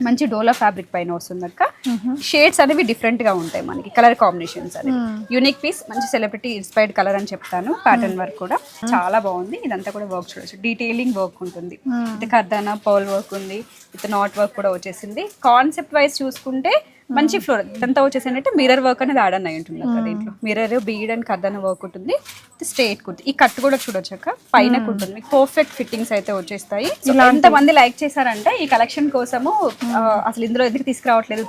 మంచి డోలా ఫ్యాబ్రిక్ పైన వస్తుంది అక్క. షేడ్స్ అనేవి డిఫరెంట్ గా ఉంటాయి మనకి, కలర్ కాంబినేషన్స్ అనేవి యూనిక్ పీస్, మంచి సెలబ్రిటీ ఇన్స్పైర్డ్ కలర్ అని చెప్తాను. ప్యాటర్న్ వర్క్ కూడా చాలా బాగుంది. ఇదంతా కూడా వర్క్ చూడొచ్చు, డీటెయిలింగ్ వర్క్ ఉంటుంది. ఇది కర్దానా పర్ల్ వర్క్ ఉంది, విత్ నాట్ వర్క్ కూడా వచ్చేసింది. కాన్సెప్ట్ వైజ్ చూసుకుంటే మంచి ఫ్లోర్ ఇదంతా వచ్చేసి ఏంటంటే మిర్రర్ వర్క్ అనేది యాడ్ అయి ఉంటుంది అక్క. దీంట్లో మిర్రర్, బీడ్ అండ్ కర్దానా వర్క్ ఉంటుంది. స్ట్రేట్ కుర్తి, ఈ కట్ కూడా చూడొచ్చు అక్క, పైన ఉంటుంది. మీకు పర్ఫెక్ట్ ఫిట్టింగ్స్ అయితే వచ్చేస్తాయి. ఎంత మంది లైక్ చేశారంటే ఈ కలెక్షన్ కోసము అసలు ఇందులో ఎందుకు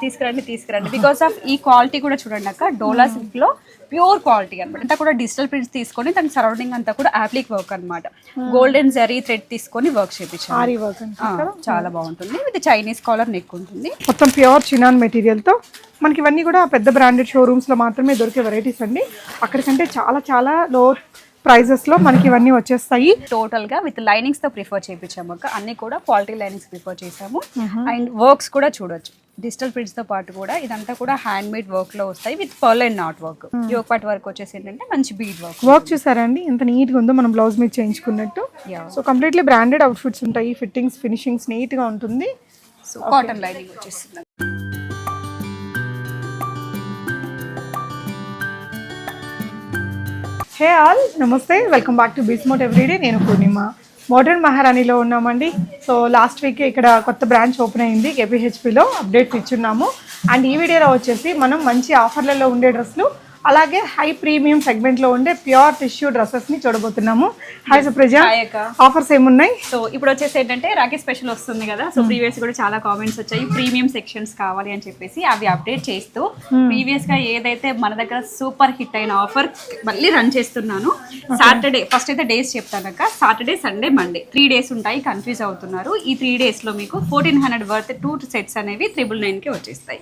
తీసుకురండి బికాస్ ఆఫ్ ఈ క్వాలిటీ కూడా చూడండి అక్క. డోలా సిల్క్ లో ప్యూర్ క్వాలిటీ అనమాట. అంతా కూడా డిజిటల్ ప్రింట్స్ తీసుకొని దాని సరౌండింగ్ అంతా కూడా యాప్లిక్ వర్క్ అనమాట. గోల్డెన్ జరీ థ్రెడ్ తీసుకొని వర్క్ చేయించారు. చాలా బాగుంటుంది. విత్ చైనీస్ కాలర్ నెక్ ఉంటుంది. మొత్తం ప్యూర్ చినాన్ మెటీరియల్ తో మనకి ఇవన్నీ కూడా పెద్ద బ్రాండెడ్ షోరూమ్స్ లో మాత్రమే దొరికే వెరైటీస్ అండి. అక్కడికంటే చాలా చాలా లో ప్రైజెస్ లో మనకి ఇవన్నీ వచ్చేస్తాయి. టోటల్ గా విత్ లైనింగ్స్ తో ప్రిఫర్ చేయించాము అక్క. అన్ని కూడా క్వాలిటీ లైనింగ్స్ ప్రిఫర్ చేసాము. అండ్ వర్క్స్ కూడా చూడొచ్చు, డిజిటల్ ప్రింట్స్ తో పాటు కూడా ఇదంతా కూడా హ్యాండ్ మేడ్ వర్క్ లో వస్తాయి. With purl and knot work, yoke part work వచ్చేసి ఏంటంటే మంచి బీడ్ వర్క్ చూసారండి ఎంత నీట్ గా ఉందో, మనం బ్లౌజ్ మీద చేయించుకున్నట్టు. So completely branded outfits ఉంటాయి. ఫిట్టింగ్స్, ఫినిషింగ్స్ నీట్ గా ఉంటుంది. సో కాటన్ లైనింగ్ వచ్చేస్తుంది. హే ఆల్, నమస్తే, వెల్కమ్ బ్యాక్ టు బిస్మోట్ ఎవ్రీడే. నేను పూర్ణిమ. మోడర్న్ మహారాణిలో ఉన్నామండి. సో లాస్ట్ వీక్ ఇక్కడ కొత్త బ్రాంచ్ ఓపెన్ అయింది, కేపీహెచ్పిలో అప్డేట్స్ ఇచ్చున్నాము. అండ్ ఈ వీడియోలో వచ్చేసి మనం మంచి ఆఫర్లలో ఉండే డ్రెస్లు, అలాగే హై ప్రీమియం సెగ్మెంట్ లో ఉండే ప్యూర్ టిష్యూ డ్రెస్సెస్ ని చూడబోతున్నాము. హాయ్ సుప్రజ, ఆఫర్స్ ఏమున్నాయి? సో ఇప్పుడు వచ్చేసి ఏంటంటే రాఖీ స్పెషల్ వస్తుంది కదా. సో ప్రీవియస్ కూడా చాలా కామెంట్స్ వచ్చాయి ప్రీమియం సెక్షన్స్ కావాలి అని చెప్పేసి, అవి అప్డేట్ చేస్తూ ప్రీవియస్ గా ఏదైతే మన దగ్గర సూపర్ హిట్ అయిన ఆఫర్ మళ్ళీ రన్ చేస్తున్నాను. సాటర్డే ఫస్ట్ అయితే డేస్ చెప్తానక్క. సాటర్డే, సండే, మండే 3 days ఉంటాయి. కన్ఫ్యూజ్ అవుతున్నారు. ఈ 3 days లో మీకు 1400 వర్త్ 2 sets అనేవి 999 కి వచ్చేస్తాయి.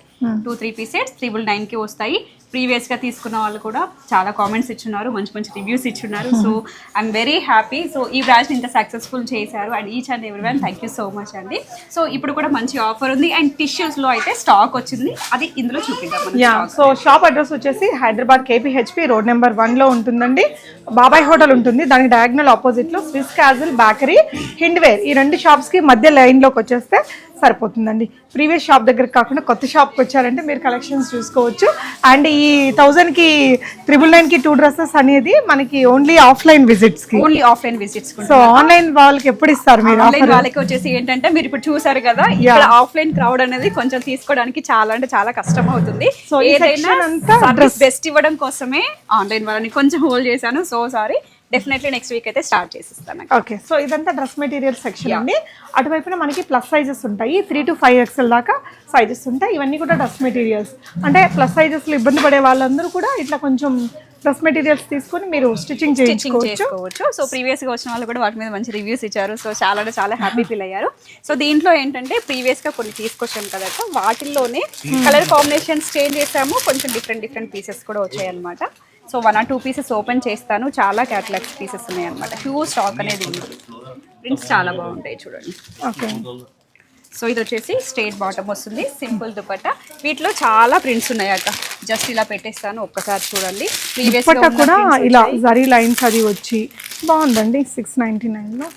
2-3 piece sets 999 కి వస్తాయి. ప్రీవియస్ గా తీసుకున్న వాళ్ళు కూడా చాలా కామెంట్స్ ఇచ్చున్నారు, మంచి మంచి రివ్యూస్ ఇచ్చున్నారు. So I'm very happy. So ఈ బ్రాంచ్ ఇంత సక్సెస్ఫుల్ చేశారు. And each and every one thank you so much అండి. సో ఇప్పుడు కూడా మంచి ఆఫర్ ఉంది. అండ్ టిష్యూస్ లో అయితే స్టాక్ వచ్చింది, అది ఇందులో చూపిద్దాం. సో షాప్ అడ్రస్ వచ్చేసి హైదరాబాద్ కేపీహెచ్పి రోడ్ నెంబర్ 1 లో ఉంటుందండి. బాబాయ్ హోటల్ ఉంటుంది, దానికి డయాగ్నల్ ఆపోజిట్ లో స్విస్ క్యాజల్ బేకరీ, హిండ్వేర్, ఈ 2 షాప్స్ కి మధ్య లైన్ లోకి వచ్చేస్తే సరిపోతుందండి. ప్రీవియస్ షాప్ దగ్గర కాకుండా కొత్త షాప్కి వచ్చారంటే మీరు కలెక్షన్స్ చూసుకోవచ్చు. అండ్ ఈ 1000 కి 999 కి 2 dresses అనేది మనకి only offline visits. So online వాళ్ళకి ఎప్పుడు ఇస్తారు మీరు? ఆన్లైన్ వాళ్ళకి వచ్చేసి ఏంటంటే మీరు ఇప్పుడు చూసారు కదా, ఇక్కడ ఆఫ్లైన్ క్రౌడ్ అనేది కొంచెం తీసుకోవడానికి చాలా అంటే చాలా కష్టం అవుతుంది. సో ఏదైనా బెస్ట్ ఇవ్వడం కోసమే ఆన్లైన్ వాళ్ళని కొంచెం హోల్డ్ చేశాను. So sorry, definitely next week అయితే స్టార్ట్ చేసిస్తాను. ఓకే, సో ఇదంతా డ్రెస్ మెటీరియల్ సెక్షన్ అండి. అటువైపున మనకి ప్లస్ సైజెస్ ఉంటాయి, 3 to 5 XL దాకా సైజెస్ ఉంటాయి. ఇవన్నీ కూడా డ్రెస్ మెటీరియల్స్. అంటే ప్లస్ సైజెస్లో ఇబ్బంది పడే వాళ్ళందరూ కూడా ఇట్లా కొంచెం డ్రెస్ మెటీరియల్స్ తీసుకొని మీరు స్టిచ్చింగ్ చేసుకోవచ్చు. సో ప్రీవియస్ గా వచ్చిన వాళ్ళు కూడా వాటి మీద మంచి రివ్యూస్ ఇచ్చారు. సో చాలా అంటే చాలా హ్యాపీ ఫీల్ అయ్యారు. సో దీంట్లో ఏంటంటే ప్రీవియస్ గా కొన్ని తీసుకొచ్చాను కదా, వాటిల్లోనే కలర్ కాంబినేషన్స్ చేంజ్ చేసాము. కొంచెం డిఫరెంట్ పీసెస్ కూడా వచ్చాయి అనమాట. సో 1 or 2 pieces ఓపెన్ చేస్తాను. చాలా క్యాటలాగ్స్ పీసెస్ ఉన్నాయి అనమాట. హ్యూజ్ స్టాక్ అనేది ఉంది. ప్రింట్స్ చాలా బాగుంటాయి చూడండి. ఓకే, సో ఇది వచ్చేసి స్ట్రైట్ బాటమ్ వస్తుంది, సింపుల్ దుపట్టా. వీటిలో చాలా ప్రింట్స్ ఉన్నాయి అక్క. జస్ట్ ఇలా పెట్టేస్తాను, ఒక్కసారి చూడండి. ప్రీవియస్ కూడా ఇలా జరీ లైన్స్ అది వచ్చి బాగుందండి. 699 లో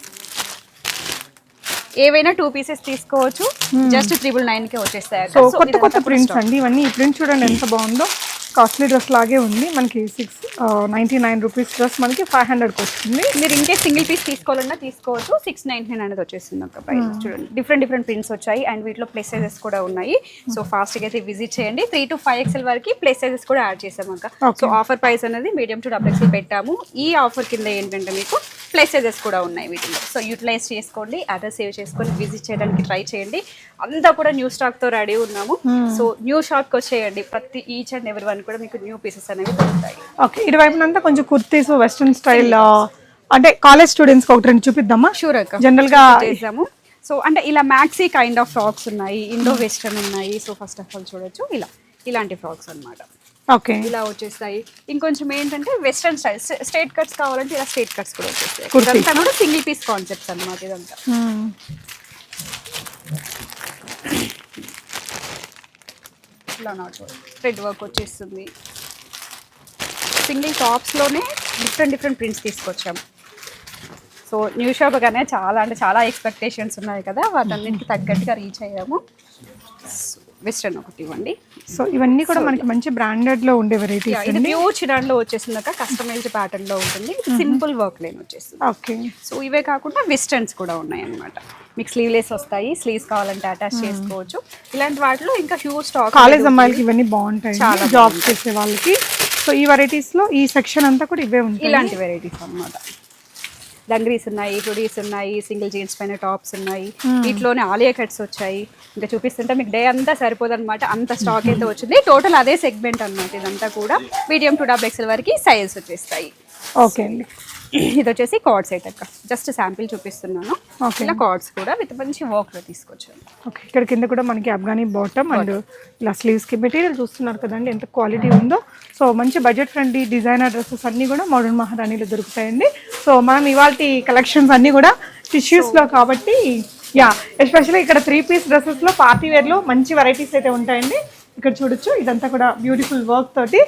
ఏవైనా 2 pieces తీసుకోవచ్చు. జస్ట్ 999 కి వచ్చేస్తాయి. సో కొత్త ప్రింట్స్ అండి ఇవన్నీ. ఈ ప్రింట్ చూడండి ఎంత బాగుందో. కాస్ట్లీ డ్రెస్ లాగే ఉంది. మనకి 699 రూపీస్ డ్రెస్ మనకి 500కి వస్తుంది. మీరు ఇంకే సింగిల్ పీస్ తీసుకోవాలన్నా తీసుకోవచ్చు. 699 అనేది వచ్చేస్తుంది ఒక ప్రైస్. చూడండి డిఫరెంట్ ప్రింట్స్ వచ్చాయి. అండ్ వీటిలో ప్లస్ సైజెస్ కూడా ఉన్నాయి. సో ఫాస్ట్గా అయితే విజిట్ చేయండి. 3 to 5 XL వరకు ప్లస్ సైజెస్ కూడా యాడ్ చేసాము అక్క. సో ఆఫర్ ప్రైస్ అనేది మీడియం టు XL పెట్టాము. ఈ ఆఫర్ కింద ఏంటంటే మీకు ప్లస్ సైజెస్ కూడా ఉన్నాయి వీటిలో. సో యూటిలైజ్ చేసుకోండి, అడ్రస్ సేవ్ చేసుకొని విజిట్ చేయడానికి ట్రై చేయండి. అంతా కూడా న్యూ స్టాక్ తో రెడీ ఉన్నాము. సో న్యూ షాప్ కి వచ్చేయండి. ప్రతి ఈచ్ అండ్ ఎవరి వన్ కూడా మీకు న్యూ పీసెస్ అనేవి దొరుకుతాయి. ఓకే, ఇటువైపునంతా కొంచెం కుర్తీస్ వెస్ట్రన్ స్టైల్, అంటే కాలేజ్ స్టూడెంట్స్ కి 2 చూపిద్దామా? షూర్ అక్క, జనరల్ గా చేసాము. సో అంటే ఇలా మ్యాక్సీ కైండ్ ఆఫ్ ఫ్రాక్స్ ఉన్నాయి, ఇండో వెస్టర్న్ ఉన్నాయి. సో ఫస్ట్ ఆఫ్ ఆల్ చూడొచ్చు, ఇలాంటి ఫ్రాక్స్ అన్నమాట. ఓకే, ఇలా వచ్చేస్తాయి. ఇంకొంచెం ఏంటంటే వెస్టర్న్ స్టైల్ స్ట్రైట్ కట్స్ కావాలంటే ఇలా స్ట్రైట్ కట్స్ కూడా వచ్చేస్తాయి. ఇదంతా కూడా సింగిల్ పీస్ కాన్సెప్ట్స్ అన్నమాట. ఇదంతా ఇలా నాట్ థ్రెడ్ వర్క్ వచ్చేస్తుంది. సింగిల్ టాప్స్లోనే డిఫరెంట్ ప్రింట్స్ తీసుకొచ్చాము. సో న్యూ షాప్ గానే చాలా అంటే చాలా ఎక్స్పెక్టేషన్స్ ఉన్నాయి కదా, వాటన్నిటికి తగ్గట్టుగా రీచ్ అయ్యాము. వెస్ట్రన్ ఒకటి ఇవ్వండి. సో ఇవన్నీ కూడా మనకి మంచి బ్రాండెడ్ లో ఉండే వెరైటీస్. ఇది ప్యూర్ చినాన్ లో వచ్చేసిందాక కస్టమైజ్డ్ ప్యాటర్న్ లో ఉంటుంది, సింపుల్ వర్క్ లైన్ వచ్చేస్తుంది. ఓకే. సో ఇవే కాకుండా వెస్టర్న్స్ కూడా ఉన్నాయి అన్నమాట. మీకు స్లీవ్లెస్ వస్తాయి, స్లీవ్స్ కావాలంటే అటాచ్ చేసుకోవచ్చు. ఇలాంటి వాటిలో ఇంకా హ్యూజ్ స్టాక్. కాలేజ్ అమ్మాయిలకి ఇవన్నీ బాగుంటాయి, జాబ్ చేసే వాళ్ళకి. సో ఈ వెరైటీస్ లో ఈ సెక్షన్ అంతా కూడా ఇవే ఉంటాయి, ఇలాంటి వెరైటీస్ అన్నమాట. డంగ్రీస్ ఉన్నాయి, హుడీస్ ఉన్నాయి, సింగిల్ జీన్స్ పైన టాప్స్ ఉన్నాయి. వీటిలోనే ఆలియా కట్స్ వచ్చాయి. ఇంకా చూపిస్తుంటే మీకు డే అంతా సరిపోదు అనమాట, అంత స్టాక్ అయితే వచ్చింది. టోటల్ అదే సెగ్మెంట్ అన్నమాట. ఇదంతా కూడా మీడియం టు డబుల్ ఎక్స్ఎల్ వరకు సైజెస్ వచ్చేస్తాయి. ఓకే అండి. ఇది వచ్చేసి కార్డ్ సెట్ అక్క, జస్ట్ శాంపిల్ చూపిస్తున్నాను. ఇలా కార్డ్స్ కూడా విత్ మంచి వర్క్ లో తీసుకొచ్చాను. ఓకే. ఇక్కడ కింద కూడా మనకి అఫ్ఘానీ బాటమ్ అండ్ ఇలా స్లీవ్స్ కి మెటీరియల్ చూస్తున్నారు కదండి ఎంత క్వాలిటీ ఉందో. సో మంచి బడ్జెట్ ఫ్రెండ్లీ డిజైనర్ డ్రెస్సెస్ అన్ని కూడా మోడర్న్ మహారాణిలో దొరుకుతాయండి. సో మనం ఇవాళ కలెక్షన్స్ అన్ని కూడా టిష్యూస్ లో కాబట్టి ఎస్పెషల్లీ ఇక్కడ 3-piece డ్రెస్సెస్ లో పార్టీ వేర్ లో మంచి వెరైటీస్ అయితే ఉంటాయండి. ఇక్కడ చూడొచ్చు ఇదంతా కూడా బ్యూటిఫుల్ వర్క్ తోటి.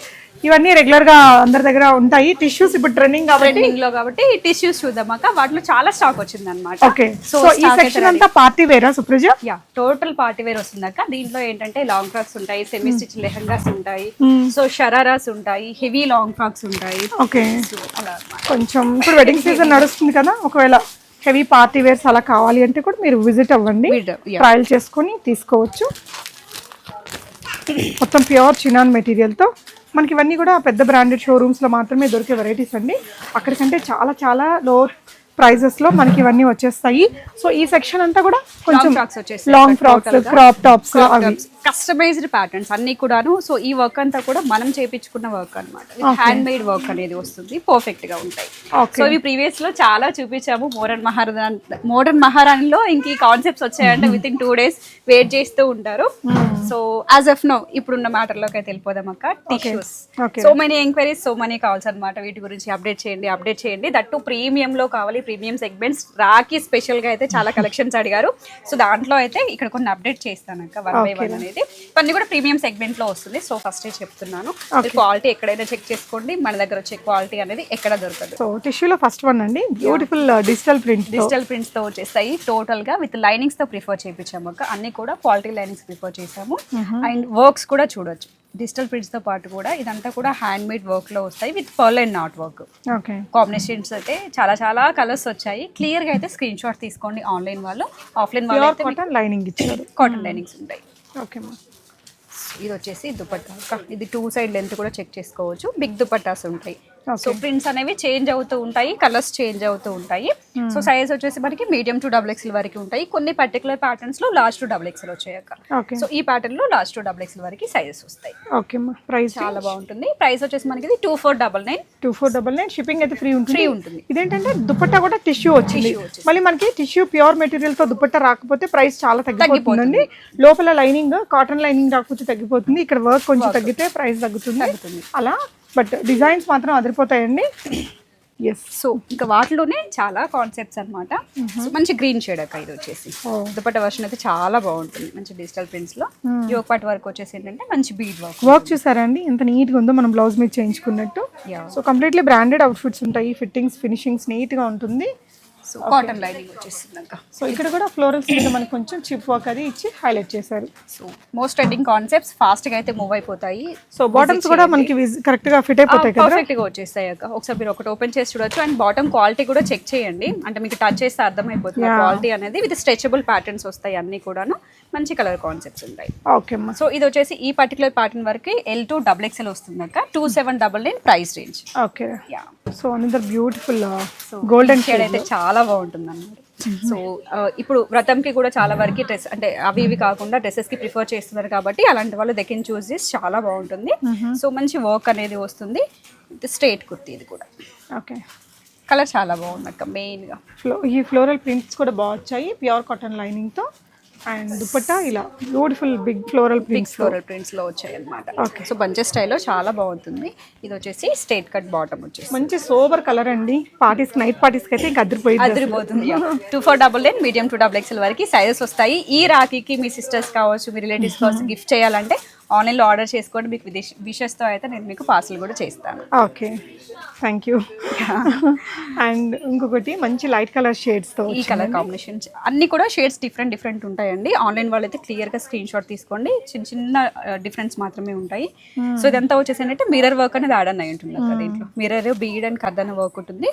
ఇవన్నీ రెగ్యులర్ గా అందరి దగ్గర ఉంటాయి. టిష్యూస్ ఇప్పుడు ట్రెండింగ్ కాబట్టి టిష్యూస్ చూద్దామాక. వాటిలో చాలా స్టాక్ వచ్చింది అనమాట. ఓకే. సో ఈ సెక్షన్ అంతా పార్టీ వేరా సుప్రజ? టోటల్ పార్టీ వేర్ వస్తుందాక. దీంట్లో ఏంటంటే లాంగ్ ఫ్రాక్స్ ఉంటాయి, సెమీ స్టిచ్ లెహంగాస్ ఉంటాయి, సో షరారాస్ ఉంటాయి, హెవీ లాంగ్ ఫ్రాక్స్ ఉంటాయి. ఓకే. కొంచెం ఇప్పుడు వెడ్డింగ్ సీజన్ నడుస్తుంది కదా, ఒకవేళ హెవీ పార్టీ వేర్స్ అలా కావాలి అంటే కూడా మీరు విజిట్ అవ్వండి, ట్రయల్ చేసుకొని తీసుకోవచ్చు. మొత్తం ప్యూర్ చినాన్ మెటీరియల్తో మనకి ఇవన్నీ కూడా పెద్ద బ్రాండెడ్ షోరూమ్స్లో మాత్రమే దొరికే వెరైటీస్ అండి. అక్కడికంటే చాలా చాలా లో ప్రైజెస్లో మనకి ఇవన్నీ వచ్చేస్తాయి. సో ఈ సెక్షన్ అంతా కూడా కొంచెం long frocks, crop tops, customized patterns అన్ని కూడాను. సో ఈ వర్క్ అంతా కూడా మనం చేపించుకున్న వర్క్ అనమాట. హ్యాండ్ మేడ్ వర్క్ అనేది వస్తుంది, పర్ఫెక్ట్ గా ఉంటాయి. సో ఇవి ప్రీవియస్ లో చాలా చూపించాము. మోడర్న్ మహారాణిలో ఇంక ఈ కాన్సెప్ట్స్ వచ్చాయంటే విత్ ఇన్ 2 days వెయిట్ చేస్తూ ఉంటారు. సో యాజ్ ఆఫ్ నో ఇప్పుడున్న మ్యాటర్ లోకి అయితే వెళ్ళిపోదాం అక్క. Tissues so many enquiries, so many calls అనమాట. వీటి గురించి అప్డేట్ చేయండి. దట్టు ప్రీమియం లో కావాలి, ప్రీమియం సెగ్మెంట్స్. రాఖీ స్పెషల్ గా అయితే చాలా కలెక్షన్స్ అడిగారు. సో దాంట్లో అయితే ఇక్కడ కొన్ని అప్డేట్ చేస్తాను అక్క, 1 by 1 అనేది. ఇవన్నీ కూడా ప్రీమియం సెగ్మెంట్ లో వస్తుంది. సో ఫస్ట్ చెప్తున్నాను, క్వాలిటీ ఎక్కడైనా చెక్ చేసుకోండి. మన దగ్గర వచ్చే క్వాలిటీ అనేది ఎక్కడ దొరకదు. సో టిష్యూలో ఫస్ట్ వన్ అండి, బ్యూటిఫుల్ డిజిటల్ ప్రింట్స్ తో వచ్చేస్తాయి. టోటల్ గా విత్ లైనింగ్స్ తో ప్రిఫర్ చేయించాము అక్క. అన్ని కూడా క్వాలిటీ లైనింగ్స్ ప్రిఫర్ చేసాము. అండ్ వర్క్స్ కూడా చూడొచ్చు, డిజిటల్ ప్రింట్స్ తో పాటు కూడా ఇదంతా కూడా హ్యాండ్ మేడ్ వర్క్ లో వస్తాయి with purl and knot work. Combinations అయితే చాలా చాలా కలర్స్ వచ్చాయి. క్లియర్ గా అయితే స్క్రీన్ షాట్ తీసుకోండి. ఆన్లైన్ వాళ్ళు, ఆఫ్లైన్ వాళ్ళు కాటన్ లైనింగ్ ఇచ్చారు, కాటన్ లైనింగ్స్ ఉంటాయి. ఓకే. ఇది వచ్చేసి దుపట్టా. ఇది 2 side లెంత్ కూడా చెక్ చేసుకోవచ్చు. బిగ్ దుపట్టాస్ ఉంటాయి. సో ప్రింట్స్ అనేవి చేంజ్ అవుతూ ఉంటాయి, కలర్స్ చేంజ్ అవుతూ ఉంటాయి. సో సైజ్ వచ్చేసి మనకి మీడియం టు డబుల్ ఎక్స్ఎల్ వరకు ఉంటాయి. కొన్ని పర్టికులర్ ప్యాటర్న్స్ లో లార్జ్ టు డబుల్ ఎక్స్ఎల్ వచ్చాయి అక్క. సో ఈ ప్యాటర్న్ లో లార్జ్ టు డబుల్ ఎక్స్ఎల్ వరకు సైజెస్ వస్తాయి. ఓకే. ప్రైస్ చాలా బాగుంటుంది. ప్రైస్ వచ్చేసి మనకి 2499. షిప్పింగ్ అయితే ఫ్రీ ఉంటుంది. ఇదేంటంటే దుపట్టా కూడా టిష్యూ వచ్చింది. మళ్ళీ మనకి టిష్యూ ప్యూర్ మెటీరియల్ తో దుపట్టా రాకపోతే ప్రైస్ చాలా తగ్గిపోతుందండి. లోపల లైనింగ్ కాటన్ లైనింగ్ రాకపోతే తగ్గిపోతుంది. ఇక్కడ వర్క్ కొంచెం తగ్గితే ప్రైస్ తగ్గుతుంది అలా. బట్ డిజైన్స్ మాత్రం అదిరిపోతాయండి. సో ఇంకా వాటిలోనే చాలా కాన్సెప్ట్స్ అనమాట. సో మంచి గ్రీన్ షేడ్ అక్క. ఇది వచ్చేసి దుపట్టా వర్షన్ అయితే చాలా బాగుంటుంది. మంచి డిజిటల్ ప్రింట్స్ లో యోక్ పార్ట్ వర్క్ వచ్చేసి ఏంటంటే మంచి బీడ్ వర్క్ చూసారండి ఎంత నీట్ గా ఉందో, మనం బ్లౌజ్ మీద చేయించుకున్నట్టు. సో కంప్లీట్లీ బ్రాండెడ్ అవుట్ఫిట్స్ ఉంటాయి. ఫిట్టింగ్స్, ఫినిషింగ్స్ నీట్ గా ఉంటుంది. సో కాటన్ లైనింగ్ వచ్చేసింది అక్క. సో ఇక్కడ కూడా ఫ్లోరల్స్ మీద మనకి కొంచెం చిప్ వర్క్ అది ఇచ్చి హైలైట్ చేశారు. So most trending concepts fast గా అయితే మూవ్ అయిపోతాయి. సో బాటమ్స్ కూడా మనకి కరెక్ట్ గా ఫిట్ అయిపోతాయి కదా, పర్ఫెక్ట్ గా వచ్చేస్తాయి అక్క. ఒకసారి మీరు ఒకటి ఓపెన్ చేసి చూడొచ్చు. అండ్ బాటమ్ క్వాలిటీ కూడా చెక్ చేయండి, అంటే మీకు టచ్ చేస్తే అర్థమైపోతుంది క్వాలిటీ అనేది. విత్ స్ట్రెచబుల్ ప్యాటర్న్స్ వస్తాయి, అన్ని కూడాను మంచి కలర్ కాన్సెప్ట్స్ ఉంటాయి. ఓకే. సో ఇది వచ్చేసి ఈ పర్టికులర్ ప్యాటర్న్ వరకు L to XXL వస్తుంది అక్క. 2799 price range. Okay. So another beautiful golden shade అయితే చాలా బాగుంటుంది అన్నమాట. సో ఇప్పుడు వ్రతంకి కూడా చాలా వరకు డ్రెస్ అంటే అవి ఇవి కాకుండా డ్రెస్సెస్ కి ప్రిఫర్ చేస్తున్నారు కాబట్టి అలాంటి వాళ్ళు దే కెన్ చూస్ దిస్. చాలా బాగుంటుంది. సో మంచి వర్క్ అనేది వస్తుంది. స్ట్రైట్ కుర్తీ ఇది కూడా. ఓకే. కలర్ చాలా బాగుంది అక్క. మెయిన్ గా ఈ ఫ్లోరల్ ప్రింట్స్ కూడా బాగా వచ్చాయి ప్యూర్ కాటన్ లైనింగ్ తో. అండ్ దుపట్టా ఇలా బ్యూటిఫుల్ బిగ్ ఫ్లోరల్ ప్రింట్స్ లో వచ్చాయి అన్నమాట. సో బంచెస్ స్టైల్లో చాలా బాగుంటుంది. ఇది వచ్చేసి స్ట్రైట్ కట్ బాటమ్ వచ్చేసి మంచి సోబర్ కలర్ అండి. పార్టీస్, నైట్ పార్టీస్ కి అయితే ఇంకా అదిరిపోతుంది. 2499 మీడియం టు XXL వరకు సైజెస్ వస్తాయి. ఈ రాఖీకి మీ సిస్టర్స్ కావచ్చు, మీ రిలేటివ్స్ కావచ్చు గిఫ్ట్ చేయాలంటే ఆన్లైన్లో ఆర్డర్ చేసుకోండి, మీకు విషెస్తో అయితే నేను మీకు పార్సల్ కూడా చేస్తాను. Okay, thank you. అండ్ ఇంకొకటి మంచి లైట్ కలర్ షేడ్స్తో ఈ కలర్ కాంబినేషన్స్ అన్ని కూడా షేడ్స్ డిఫరెంట్ ఉంటాయండి. ఆన్లైన్ వాళ్ళు అయితే క్లియర్గా స్క్రీన్ షాట్ తీసుకోండి, చిన్న చిన్న డిఫరెన్స్ మాత్రమే ఉంటాయి. సో ఇదంతా వచ్చేసి ఏంటంటే మిర్రర్ వర్క్ అనేది యాడ్ అయి ఉంటుంది అక్క. దీంట్లో మిర్రర్ బీడ్ అండ్ కర్దన వర్క్ ఉంటుంది.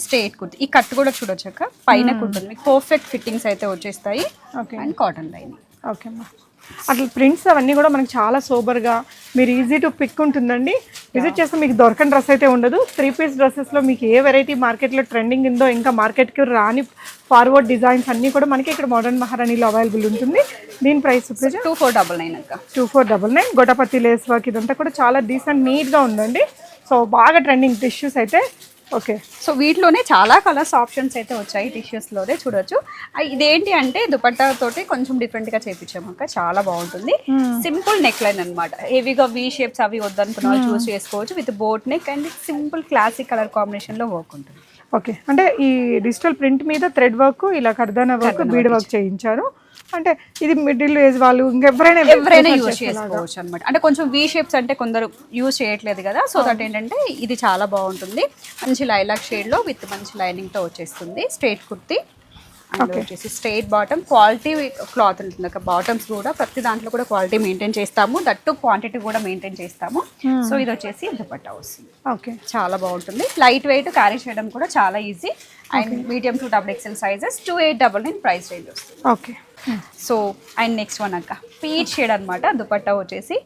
స్ట్రేట్ కుర్తి, ఈ కట్ కూడా చూడొచ్చు అక్క, పైన ఉంటుంది మీకు పర్ఫెక్ట్ ఫిట్టింగ్స్ అయితే వచ్చేస్తాయి. Okay, and cotton lining. Okay అమ్మా. అట్లా ప్రింట్స్ అవన్నీ కూడా మనకి చాలా సోబర్గా, మీరు ఈజీ టు పిక్ ఉంటుందండి. విజిట్ చేస్తే మీకు దొరకని డ్రెస్ అయితే ఉండదు. 3 పీస్ డ్రెస్సెస్లో మీకు ఏ వెరైటీ మార్కెట్లో ట్రెండింగ్ ఉందో, ఇంకా మార్కెట్కి రాని ఫార్వర్డ్ డిజైన్స్ అన్నీ కూడా మనకి ఇక్కడ మోడర్న్ మహారాణిలో అవైలబుల్ ఉంటుంది. దీని ప్రైస్ 2499 అక్క. 2499. గొటపత్తి లేస్ వర్క్ ఇదంతా కూడా చాలా డీసెంట్ నీట్గా ఉందండి. సో బాగా ట్రెండింగ్ టిష్యూస్ అయితే. ఓకే, సో వీటిలోనే చాలా కలర్స్ ఆప్షన్స్ అయితే వచ్చాయి టిష్యూస్లోనే చూడొచ్చు. ఇదేంటి అంటే దుపట్టా తోటి కొంచెం డిఫరెంట్గా చేయించాము అక్క, చాలా బాగుంటుంది. సింపుల్ నెక్ లైన్ అనమాట, హెవీగా వీ షేప్స్ అవి వద్దనుకున్న వాళ్ళు చూస్ చేసుకోవచ్చు. With boat neck and simple classic colour కాంబినేషన్లో వర్క్ ఉంటుంది. ఓకే, అంటే ఈ డిజిటల్ ప్రింట్ మీద థ్రెడ్ వర్క్, ఇలా కర్దానా వర్క్, బీడ్ వర్క్ చేయించారు. అంటే ఇది మిడిల్ ఏజ్ వాళ్ళు ఇంకెవరైనా యూజ్ చేసుకోవచ్చు అనమాట. అంటే కొంచెం వీ షేప్స్ అంటే కొందరు యూజ్ చేయట్లేదు కదా, సో దట్ ఏంటంటే ఇది చాలా బాగుంటుంది. మంచి లైలాక్ షేడ్లో విత్ మంచి లైనింగ్తో వచ్చేస్తుంది. స్ట్రైట్ కుర్తి అండ్ వచ్చేసి స్ట్రైట్ బాటమ్, క్వాలిటీ క్లాత్ ఉంటుంది అక్కడ. బాటమ్స్ కూడా ప్రతి దాంట్లో కూడా క్వాలిటీ మెయింటైన్ చేస్తాము, దట్టు క్వాంటిటీ కూడా మెయింటైన్ చేస్తాము. సో ఇది వచ్చేసి దుపట్టా వస్తుంది. ఓకే, చాలా బాగుంటుంది. లైట్ వెయిట్, క్యారీ చేయడం కూడా చాలా easy. And medium to XXL sizes 2899 price range వస్తుంది. Okay. So and next one అక్క, పీచ్ షేడ్ అనమాట దుపట్టా వచ్చేసి.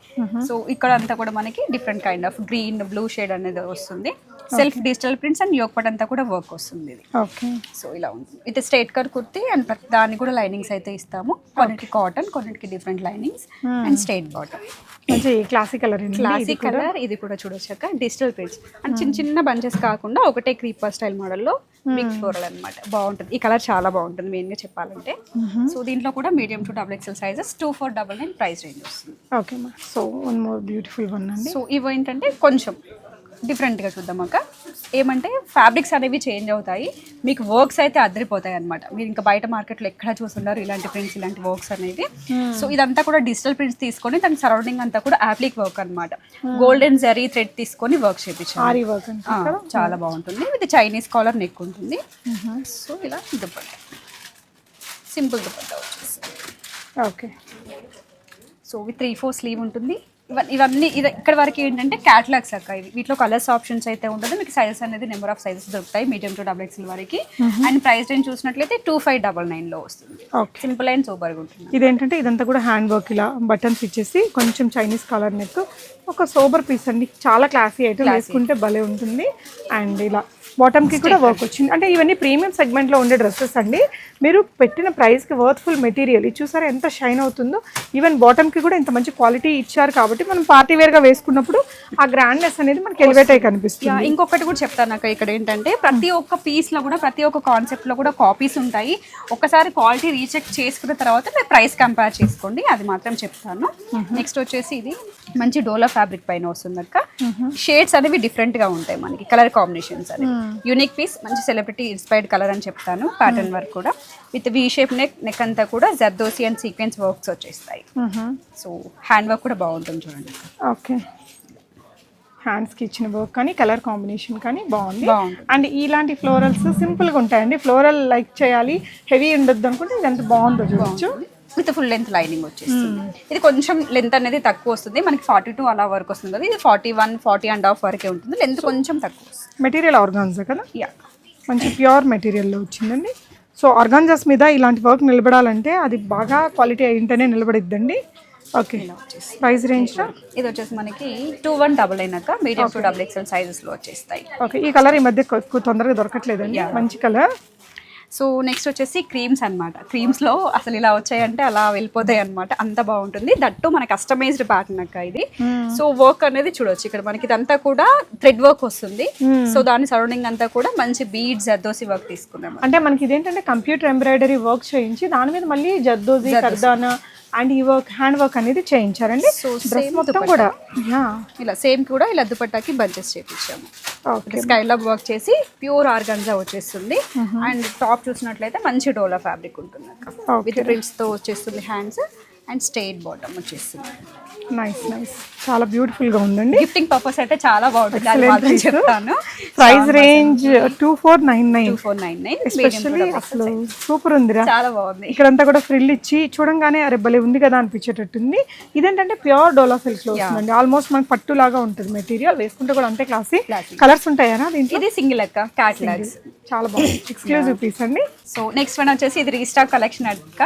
సో ఇక్కడ అంతా కూడా మనకి different kind of green blue shade అనేది వస్తుంది. Self digital prints and yoke పట్ అంతా కూడా వర్క్ వస్తుంది ఇది. ఓకే, సో ఇలా ఉంటుంది. ఇది స్ట్రైట్ కట్ కుర్తి అండ్ దానికి కూడా లైనింగ్స్ అయితే ఇస్తాము. కొన్నిటికి కాటన్, కొన్నిటికి different linings and straight bottom. మంచి క్లాసిక్ కలర్, క్లాసిక్ కలర్. ఇది కూడా చూడొచ్చాక డిజిటల్ ప్రింట్స్ అండ్ చిన్న చిన్న బంచెస్ కాకుండా ఒకటే క్రీపర్ స్టైల్ మోడల్లో బిగ్ ఫ్లోరల్ అనమాట. బాగుంటుంది ఈ కలర్, చాలా బాగుంటుంది మెయిన్ గా చెప్పాలంటే. సో దీంట్లో కూడా medium to XXL sizes 2499 price range వస్తుంది. ఓకే మా. So one more beautiful one అండి. సో ఇవి ఏంటంటే కొంచెం డిఫరెంట్గా చూద్దాం అక్క. ఏమంటే ఫ్యాబ్రిక్స్ అనేవి చేంజ్ అవుతాయి, మీకు వర్క్స్ అయితే అదిరిపోతాయి అనమాట. మీరు ఇంకా బయట మార్కెట్లో ఎక్కడ చూస్తున్నారు ఇలాంటి ప్రింట్స్, ఇలాంటి వర్క్స్ అనేవి. సో ఇదంతా కూడా డిజిటల్ ప్రింట్స్ తీసుకొని దాని సరౌండింగ్ అంతా కూడా యాప్లిక్ వర్క్ అనమాట. గోల్డెన్ జరీ థ్రెడ్ తీసుకొని వర్క్ చేయించారు. చాలా బాగుంటుంది. ఇది చైనీస్ కాలర్ నెక్ ఉంటుంది. సో ఇలా దుపట్టా, సింపుల్ దుపట్టా వచ్చేసి. ఓకే, సో విత్ 3/4 స్లీవ్ ఉంటుంది. ఇవన్నీ ఇక్కడ వరకు ఏంటంటే క్యాటలాగ్స్ అక్క. ఇవి వీటిలో కలర్స్ ఆప్షన్స్ అయితే ఉండదు, మీకు సైజెస్ అనేది నెంబర్ ఆఫ్ సైజెస్ దొరుకుతాయి మీడియం టు XXL వరకు. అండ్ ప్రైస్ రేంజ్ చూసినట్లయితే 2599 వస్తుంది. సింపుల్ అండ్ సూపర్గా ఉంటుంది. ఇదేంటంటే ఇదంతా కూడా హ్యాండ్ వర్క్, ఇలా బటన్స్ ఇచ్చేసి కొంచెం చైనీస్ కలర్ నెక్, ఒక సోబర్ పీస్ అండి. చాలా క్లాసీ అయితే వేసుకుంటే భలే ఉంటుంది. అండ్ ఇలా బాటమ్కి కూడా వర్క్ వచ్చింది. అంటే ఇవన్నీ ప్రీమియం సెగ్మెంట్లో ఉండే డ్రెస్సెస్ అండి. మీరు పెట్టిన ప్రైస్కి వర్త్ఫుల్ మెటీరియల్ ఇది చూసారా ఎంత షైన్ అవుతుందో. ఈవెన్ బాటమ్కి కూడా ఇంత మంచి క్వాలిటీ ఇచ్చారు కాబట్టి మనం పార్టీ వేర్గా వేసుకున్నప్పుడు ఆ గ్రాండ్నెస్ అనేది మనకి ఎలివేట్ అయ్యి కనిపిస్తుంది. ఇంకొకటి కూడా చెప్తాను నాకు, ఇక్కడ ఏంటంటే ప్రతి ఒక్క పీస్లో కూడా ప్రతి ఒక్క కాన్సెప్ట్లో కూడా కాపీస్ ఉంటాయి. ఒకసారి క్వాలిటీ రీచెక్ చేసుకున్న తర్వాత మీరు ప్రైస్ కంపేర్ చేసుకోండి, అది మాత్రం చెప్తాను. నెక్స్ట్ వచ్చేసి ఇది మంచి డోలా ఫ్యాబ్రిక్ పైన వస్తుంది అక్క. షేడ్స్ అనేవి డిఫరెంట్గా ఉంటాయి మనకి, కలర్ కాంబినేషన్స్ అనేవి యూనిక్ పీస్, మంచి సెలబ్రిటీ ఇన్స్పైర్డ్ కలర్ అని చెప్తాను. ప్యాటర్న్ వర్క్ కూడా విత్ వీ షేప్ నెక్ అంతా కూడా జర్దోసి అండ్ సీక్వెన్స్ వర్క్స్ వచ్చేస్తాయి. సో హ్యాండ్ వర్క్ కూడా బాగుంటుంది చూడండి. ఓకే, హ్యాండ్స్కి ఇచ్చిన వర్క్ కానీ కలర్ కాంబినేషన్ కానీ బాగుంది. అండ్ ఇలాంటి ఫ్లోరల్స్ సింపుల్గా ఉంటాయండి. ఫ్లోరల్ లైక్ చేయాలి, హెవీ ఉండొద్దు అనుకుంటే ఇది ఎంత బాగుందో చూడొచ్చు. విత్ ఫుల్ లెంత్ లైనింగ్ వచ్చేస్తుంది. ఇది కొంచెం లెంత్ అనేది తక్కువ వస్తుంది, మనకి 42 అలా వరకు వస్తుంది కదా. ఇది 41, 40.5 వరకే ఉంటుంది. లెంత్ కొంచెం తక్కువ వస్తుంది. మెటీరియల్ ఆర్గాన్జా కదా, యా మంచి ప్యూర్ మెటీరియల్లో వచ్చిందండి. సో ఆర్గాన్జాస్ మీద ఇలాంటి వర్క్ నిలబడాలంటే అది బాగా క్వాలిటీ అయింటేనే నిలబడిద్దండి. ఓకే, ప్రైస్ రేంజ్ ఇది వచ్చేసి మనకి 2199 అక్క. మీడియం టు XXL సైజెస్లో వచ్చేస్తాయి. ఓకే, ఈ కలర్ ఈ మధ్య తొందరగా దొరకట్లేదండి, మంచి కలర్. సో నెక్స్ట్ వచ్చేసి క్రీమ్స్ అనమాట. క్రీమ్స్లో అసలు ఇలా వచ్చాయంటే అలా వెళ్ళిపోతాయి అనమాట, అంత బాగుంటుంది. దట్టు మన కస్టమైజ్డ్ ప్యాటర్న్ అక్క ఇది. సో వర్క్ అనేది చూడొచ్చు, ఇక్కడ మనకి ఇదంతా కూడా థ్రెడ్ వర్క్ వస్తుంది. సో దాని సరౌండింగ్ అంతా కూడా మంచి బీడ్స్ జర్దోసి వర్క్ తీసుకున్నాం. అంటే మనకి ఇదేంటంటే కంప్యూటర్ ఎంబ్రాయిడరీ వర్క్ చేయించి దాని మీద మళ్ళీ జర్దోసి, కర్దానా అండ్ ఈ వర్క్ హ్యాండ్ వర్క్ అనేది చేయించారండి. సో డ్రెస్ మొత్తం కూడా ఇలా సేమ్ కూడా ఇలా దుపట్టాకి బంచెస్ చేయించాము. స్కైలాబ్ వర్క్ చేసి ప్యూర్ ఆర్గాన్జా వచ్చేస్తుంది. అండ్ టాప్ చూసినట్లయితే మంచి డోలా ఫ్యాబ్రిక్ ఉంటుంది విత్ ప్రింట్స్ తో వచ్చేస్తుంది హ్యాండ్స్. అండ్ స్ట్రైట్ బాటమ్ వచ్చేస్తుంది. నైస్ నైస్, చాలా బ్యూటిఫుల్ గా ఉందండి. గిఫ్టింగ్ పర్పస్ అయితే చాలా బాగుంటుంది, అది మాత్రం చెప్తాను. Price range 2499. 2499 ఎస్పెషల్లీ అసలు సూపర్ ఉందిరా, చాలా బాగుంది. ఇక్కడంతా కూడా ఫ్రిల్ ఇచ్చి చూడంగానే అరే భలే ఉంది కదా అనిపించేటట్టుంది. ఇదేంటంటే ప్యూర్ డోలా సిల్క్ లో వస్తుందండి, ఆల్మోస్ట్ మనకి పట్టు లాగా ఉంటుంది మెటీరియల్, వేసుకుంటే కూడా అంతే క్లాసీ. కలర్స్ ఉంటాయా దీంట్లో? ఇది సింగిల్ అక్క, క్యాటలాగ్స్. చాలా బాగుంది, ఎక్స్క్లూజివ్ పీస్ అండి. సో నెక్స్ట్ వన్ వచ్చేసి ఇది రీస్టాక్ కలెక్షన్ అక్క,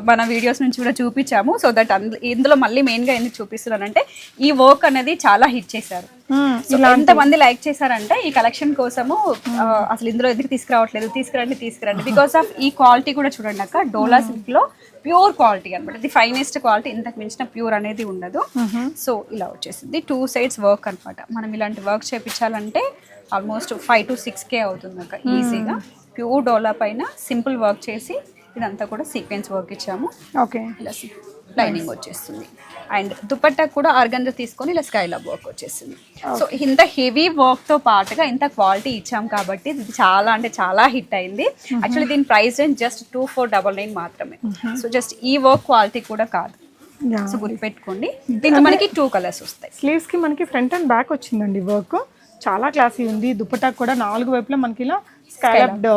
మన వీడియోస్ నుంచి కూడా చూపించాము. సో దట్ ఇందులో మళ్ళీ మెయిన్ గా ఎందుకు చూపిస్తున్నానంటే ఈ వర్క్ అనేది చాలా హిట్ చేశారు. సో ఎంత మంది లైక్ చేశారంటే ఈ కలెక్షన్ కోసము అసలు ఇందులో ఎందుకు తీసుకురండి బికాస్ ఆఫ్ ఈ క్వాలిటీ కూడా చూడండి అక్క, డోలా సిల్క్ లో ప్యూర్ క్వాలిటీ అనమాట, ఇది ఫైనెస్ట్ క్వాలిటీ, ఇంతకు మించిన ప్యూర్ అనేది ఉండదు. సో ఇలా వచ్చేసింది 2 sides వర్క్ అనమాట. మనం ఇలాంటి వర్క్ చేయించాలంటే ఆల్మోస్ట్ 5 to 6K అవుతుంది అక్క ఈజీగా. ప్యూర్ డోలా పైన సింపుల్ వర్క్ చేసి ఇదంతా కూడా సీక్వెన్స్ వర్క్ ఇచ్చాము. ఓకే, ఇలా లైనింగ్ వచ్చేస్తుంది అండ్ దుపట్టా కూడా ఆర్గంజా తీసుకొని ఇలా స్కైలాబ్ వర్క్ వచ్చేసింది. సో ఇంత హెవీ వర్క్ తో పాటుగా ఇంత క్వాలిటీ ఇచ్చాం కాబట్టి ఇది చాలా అంటే చాలా హిట్ అయింది. యాక్చువల్లీ దీని ప్రైస్ రేంజ్ జస్ట్ 2499 మాత్రమే. సో జస్ట్ ఈ వర్క్ క్వాలిటీ కూడా కాదు, సో గుర్తుపెట్టుకోండి. దీంట్లో మనకి 2 కలర్స్ వస్తాయి. స్లీవ్స్ కి మనకి ఫ్రంట్ అండ్ బ్యాక్ వచ్చిందండి వర్క్, చాలా క్లాసీ ఉంది. దుపట్టా కూడా 4 వైపులా మనకి ఇలా స్కైలప్డ్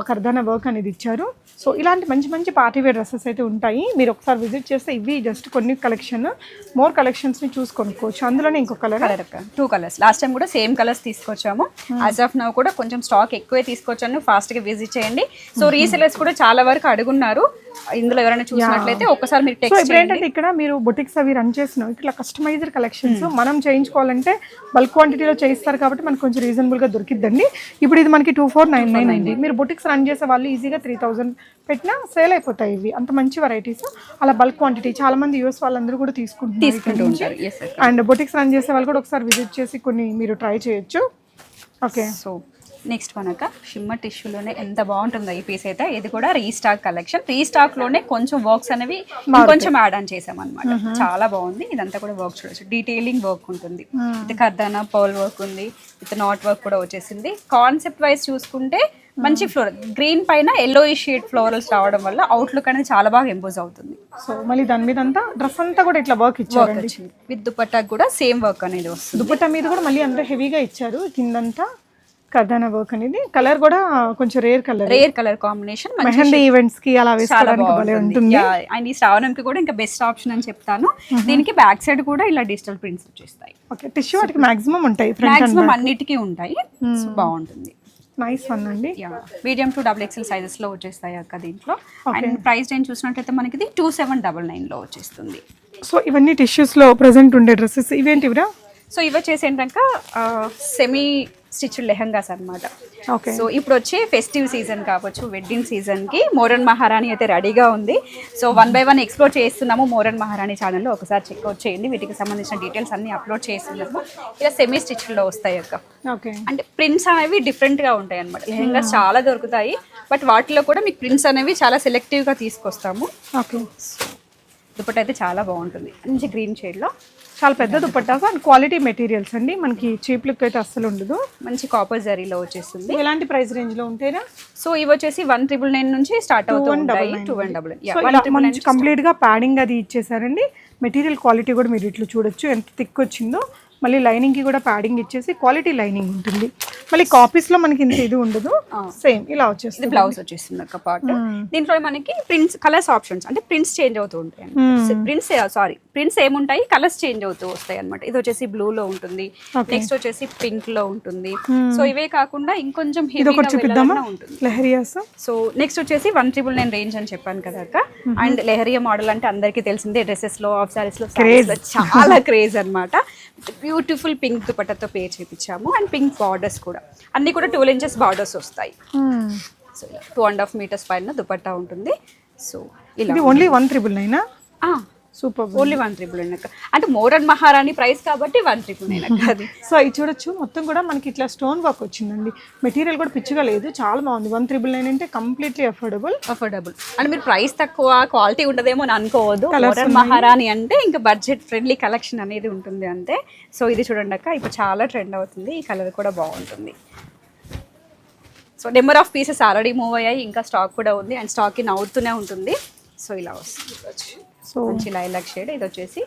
కర్దానా వర్క్ అనేది ఇచ్చారు. సో ఇలాంటి మంచి మంచి పార్టీ వేర్ డ్రెస్సెస్ అయితే ఉంటాయి, మీరు ఒకసారి విజిట్ చేస్తే ఇవి జస్ట్ కొన్ని కలెక్షన్, మోర్ కలెక్షన్స్ ని చూసి కొనుక్కోవచ్చు. అందులోనే ఇంకో కలర్ 2 కలర్స్, లాస్ట్ టైం కూడా సేమ్ కలర్స్ తీసుకొచ్చాము. యాజ్ ఆఫ్ నౌ కూడా కొంచెం స్టాక్ ఎక్కువే తీసుకొచ్చాను, ఫాస్ట్ గా విజిట్ చేయండి. సో రీసెలర్స్ కూడా చాలా వరకు అడుగున్నారు, ఇందులో ఎవరైనా చూసినట్లయితే ఒక్కసారి మీరు టెక్స్ట్ ఇప్పుడు ఏంటంటే ఇక్కడ మీరు బొటిక్స్ అవి రన్ చేసిన ఇట్లా కస్టమైజ్డ్ కలెక్షన్స్ మనం చేయించుకోవాలంటే బల్క్ క్వాంటిటీలో చేయిస్తారు కాబట్టి మనకు కొంచెం రీజనబుల్ గా దొరికిద్దండి. ఇప్పుడు ఇది మనకి 2499 అండి. మీరు బొటిక్స్ రన్ చేసే వాళ్ళు ఈజీగా 3000 పెట్టినా సేల్ అయిపోతాయి ఇవి, అంత మంచి వెరైటీస్. అలా బల్క్ క్వాంటిటీ చాలా మంది యూఎస్ వాళ్ళందరూ కూడా తీసుకుంటూ ఉంటారు. అండ్ బొటిక్స్ రన్ చేసే వాళ్ళు కూడా ఒకసారి విజిట్ చేసి కొన్ని మీరు ట్రై చేయొచ్చు. ఓకే, సో నెక్స్ట్ మనక షిమ్మర్ టిష్యూలోనే ఎంత బాగుంటుందో ఈ పీస్ అయితే. ఇది కూడా రీస్టాక్ కలెక్షన్, రీస్టాక్ లోనే కొంచెం వర్క్స్ అనేవి కొంచెం యాడ్ ఆన్ చేసాం అనమాట. చాలా బాగుంది, ఇదంతా కూడా వర్క్ చూడొచ్చు, డీటెయిలింగ్ వర్క్ ఉంటుంది. ఇది కర్దానా పర్ల్ వర్క్ ఉంది, విత్ నాట్ వర్క్ కూడా వచ్చేసింది. కాన్సెప్ట్ వైజ్ చూసుకుంటే మంచి ఫ్లోరల్ గ్రీన్ పైన ఎల్లో షేడ్ ఫ్లోరల్స్ రావడం వల్ల అవుట్లుక్ అనేది చాలా బాగా ఇంపోజ్ అవుతుంది. సో మళ్ళీ దాని మీద అంతా డ్రెస్ అంతా కూడా ఇట్లా వర్క్ ఇచ్చారు, విత్ దుపట్టా కూడా సేమ్ వర్క్ అనేది వస్తుంది. దుపట్టా మీద కూడా మళ్ళీ అంత హెవీగా ఇచ్చారు, కిందంతా కర్దానా వర్క్ అనేది. కలర్ కూడా కొంచెం rare colour combination, mehndi events కి అలా వేసుకోవడానికి భలే ఉంటుంది. అండ్ ఈ శ్రావణంకి కూడా ఇంకా బెస్ట్ ఆప్షన్ అని చెప్తాను. దీనికి బ్యాక్ సైడ్ కూడా ఇలా డిజిటల్ ప్రింట్స్ వచ్చేస్తాయి. ఓకే, టిష్యూ వాటికి మాక్సిమం ఉంటాయి, మాక్సిమం అన్నిటికీ ఉంటాయి. బాగుంటుంది, నైస్ వన్ అండి. మీడియం టు XXL సైజెస్ లో వచ్చేస్తాయి అక్క దీంట్లో. అండ్ ప్రైస్ రేంజ్ చూసినట్లయితే మనకి 2799 లో వచ్చేస్తుంది. సో ఇవన్నీ టిష్యూస్ లో ప్రెసెంట్ ఉండే డ్రెస్సెస్ ఇవేంటివిరా? సో ఇవి వచ్చేసి ఏంటంటే సెమీ స్టిచ్డ్ లెహంగాస్ అనమాట. ఓకే, సో ఇప్పుడు వచ్చే ఫెస్టివ్ సీజన్ కావచ్చు, వెడ్డింగ్ సీజన్ కి మోడర్న్ మహారాణి అయితే రెడీగా ఉంది. సో 1 by 1 ఎక్స్ప్లోర్ చేస్తున్నాము మోడర్న్ మహారాణి ఛానల్లో, ఒకసారి చెక్అవుట్ చేయండి. వీటికి సంబంధించిన డీటెయిల్స్ అన్ని అప్లోడ్ చేస్తున్నాము. ఇలా సెమీ స్టిచ్డ్ లో వస్తాయి అక్క. ఓకే, అంటే ప్రింట్స్ అనేవి డిఫరెంట్ గా ఉంటాయి అనమాట. లెహంగాస్ చాలా దొరుకుతాయి, బట్ వాటిలో కూడా మీకు ప్రింట్స్ అనేవి చాలా సెలెక్టివ్ గా తీసుకొస్తాము. ఓకే, దుపట్టా అయితే చాలా బాగుంటుంది, మంచి గ్రీన్ షేడ్ లో, చాలా పెద్ద దుపట్టాస్ అండ్ క్వాలిటీ మెటీరియల్స్ అండి, మనకి చీప్ లుక్ అయితే అస్సలు ఉండదు. మంచి కాపర్ జరీలో వచ్చేస్తుంది. ఎలాంటి ప్రైస్ రేంజ్ లో ఉంటాయినా? సో ఇవి వచ్చేసి 1999 నుంచి స్టార్ట్ అవుతాయి. 2199 కంప్లీట్ గా ప్యాడింగ్ అది ఇచ్చేసారండి. మెటీరియల్ క్వాలిటీ కూడా మీరు ఇట్లా చూడొచ్చు ఎంత థిక్ వచ్చిందో. మళ్ళీ లైనింగ్ కి కూడా ప్యాడింగ్ ఇచ్చేసి క్వాలిటీ లైనింగ్ ఉంటుంది. మళ్ళీ కాపీస్ లో మనకి ఇంత ఇది ఉండదు, సేమ్ ఇలా వచ్చేస్తుంది. బ్లౌజ్ వచ్చేస్తుంది ఒక పార్ట్. దీంట్లో మనకి ప్రింట్స్ కలర్స్ ఆప్షన్స్, అంటే ప్రింట్స్ చేంజ్ అవుతూ ఉంటాయి. ప్రింట్స్ ఏముంటాయి, కలర్స్ చేంజ్ అవుతూ వస్తాయి అనమాట. ఇది వచ్చేసి బ్లూ లో ఉంటుంది, నెక్స్ట్ వచ్చేసి పింక్ లో ఉంటుంది. సో ఇవే కాకుండా ఇంకొంచెం హెవీగా ఉంటుంది లెహరియాస్. సో నెక్స్ట్ వచ్చేసి 1999 రేంజ్ అని చెప్పాను కదా అక్క. అండ్ లెహరియా మోడల్ అంటే అందరికీ తెలిసిందే, డ్రెస్సెస్ లో, ఆఫ్ సారీస్ లో చాలా క్రేజ్ అనమాట. బ్యూటిఫుల్ పింక్ దుపట్టాతో పేర్ చేయించాము. అండ్ పింక్ బార్డర్స్ కూడా అన్ని కూడా 12 inches బార్డర్స్ వస్తాయి. సో 2.5 meters పైన దుపట్టా ఉంటుంది. సో ఇలా ఓన్లీ 1999. సూపర్, ఓన్లీ 1999 అంటే మోడర్న్ మహారాణి ప్రైస్ కాబట్టి 1999 అది. సో ఇది చూడొచ్చు, మొత్తం కూడా మనకి ఇట్లా స్టోన్ వర్క్ వచ్చిందండి. మెటీరియల్ కూడా పిచ్చిగా లేదు, చాలా బాగుంది. 1999 అంటే కంప్లీట్లీ అఫోర్డబుల్. అంటే మీరు ప్రైస్ తక్కువ, క్వాలిటీ ఉండదేమో అని అనుకోవద్దు. మోడర్న్ మహారాణి అంటే ఇంకా బడ్జెట్ ఫ్రెండ్లీ కలెక్షన్ అనేది ఉంటుంది అంతే. సో ఇది చూడండి అక్క, ఇప్పుడు చాలా ట్రెండ్ అవుతుంది. ఈ కలర్ కూడా బాగుంటుంది. So number of pieces already move అయ్యాయి, ఇంకా స్టాక్ కూడా ఉంది. అండ్ స్టాక్ ఇన్ అవుతూనే ఉంటుంది. సో ఇలా వస్తుంది. సో మంచి లైలాక్ షేడ్. ఇది వచ్చేసి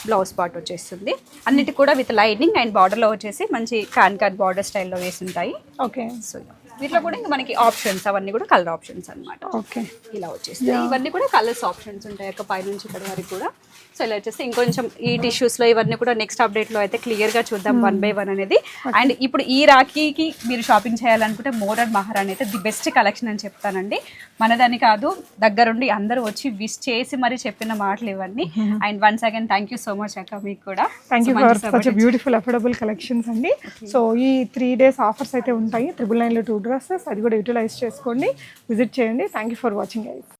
బ్లౌజ్ పార్ట్ వచ్చేస్తుంది. అన్నిటి కూడా విత్ లైనింగ్ అండ్ బార్డర్లో వచ్చేసి మంచి కాన్ బార్డర్ స్టైల్లో వేసి ఉంటాయి. ఓకే. సో వీటిలో కూడా ఇంకా మనకి ఆప్షన్స్ అవన్నీ కూడా కలర్ ఆప్షన్స్ అన్నమాట. ఓకే. ఇలా వచ్చేస్తాయి. ఇవన్నీ కూడా కలర్స్ ఆప్షన్స్ ఉంటాయి ఒక పై నుంచి ఇక్కడ వరకు కూడా. సో ఇలా వచ్చేసి ఇంకొంచెం ఈ టిష్యూస్లో ఇవన్నీ కూడా నెక్స్ట్ అప్డేట్లో అయితే క్లియర్గా చూద్దాం 1 by 1 అనేది. అండ్ ఇప్పుడు ఈ రాఖీకి మీరు షాపింగ్ చేయాలనుకుంటే మోడర్న్ మహారాణి అయితే ది బెస్ట్ కలెక్షన్ అని చెప్తానండి. మనదని కాదు, దగ్గరుండి అందరూ వచ్చి విష్ చేసి మరి చెప్పిన మాటలు ఇవన్నీ. And once again thank you so much అక్క, మీకు కూడా thank you for such beautiful affordable collections అండి. సో ఈ 3 days ఆఫర్స్ అయితే ఉంటాయి. 999 2 dresses, అది కూడా యూటిలైజ్ చేసుకోండి, విజిట్ చేయండి. Thank you for watching guys.